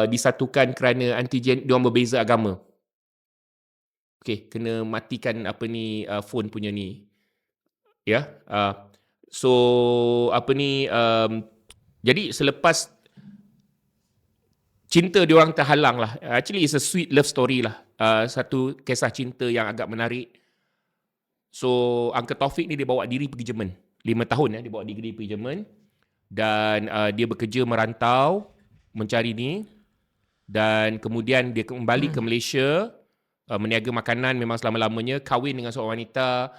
disatukan kerana antigen diorang berbeza agama. Okey, kena matikan phone punya ni. Ya. So jadi selepas cinta diorang terhalang lah. Actually it's a sweet love story lah. Satu kisah cinta yang agak menarik. So Uncle Taufik ni dia bawa diri pergi Jerman. 5 tahun dia bawa diri pergi Jerman. Dan dia bekerja merantau mencari ni. Dan kemudian dia kembali ke Malaysia, meniaga makanan memang selama-lamanya, kahwin dengan seorang wanita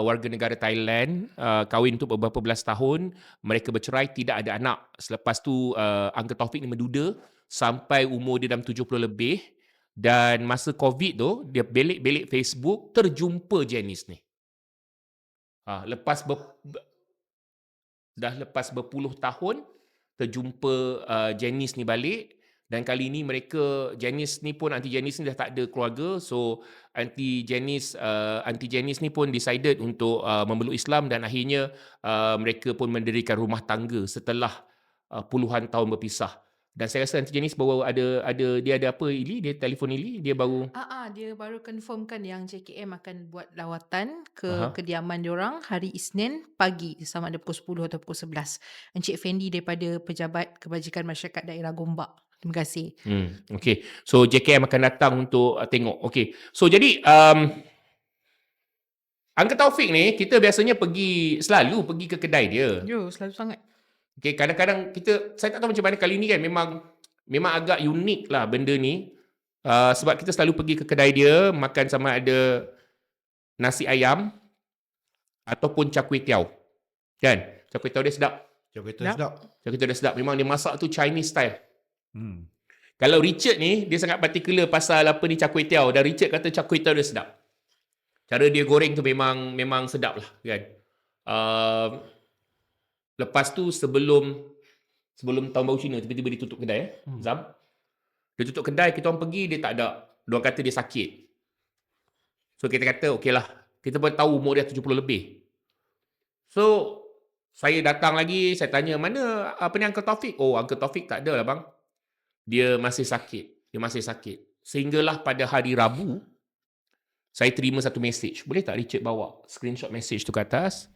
warga negara Thailand, kahwin untuk beberapa belas tahun, mereka bercerai, tidak ada anak. Selepas tu Uncle Taufik ni menduda sampai umur dia dalam 70 lebih, dan masa COVID tu dia belik-belik Facebook, terjumpa Janice ni. Lepas berpuluh tahun terjumpa Janice ni balik. Dan kali ni Janice ni dah tak ada keluarga. So Aunty Janice ni pun decided untuk memeluk Islam, dan akhirnya mereka pun mendirikan rumah tangga setelah puluhan tahun berpisah. Dan saya rasa Aunty Janice baru dia ada apa, Ili? Dia telefon Ili, dia baru Dia baru confirmkan yang JKM akan buat lawatan ke kediaman diorang hari Isnin pagi, sama ada pukul 10 atau pukul 11. Encik Fendi daripada Pejabat Kebajikan Masyarakat Daerah Gombak. Terima kasih. Okay. So JKM akan datang untuk tengok. Okay. So jadi Uncle Taufik ni kita biasanya selalu pergi ke kedai dia. Selalu sangat. Okay, kadang-kadang saya tak tahu macam mana kali ni kan, memang agak unik lah benda ni. Sebab kita selalu pergi ke kedai dia, makan sama ada nasi ayam ataupun char kway teow. Kan? Char kway teow dia sedap. Char kway teow dia sedap. Memang dia masak tu Chinese style. Kalau Richard ni, dia sangat particular pasal char kway teow. Dan Richard kata char kway teow dia sedap. Cara dia goreng tu memang sedap lah, kan? Lepas tu sebelum tahun baru Cina, tiba-tiba dia tutup kedai. Zam. Dia tutup kedai, kita orang pergi, dia tak ada. Diorang kata dia sakit. So kita kata, okey lah. Kita pun tahu umur dia 70 lebih. So, saya datang lagi, saya tanya, mana Uncle Taufik? Oh, Uncle Taufik tak ada lah bang. Dia masih sakit. Sehinggalah pada hari Rabu, saya terima satu message. Boleh tak Richard bawa screenshot message tu ke atas?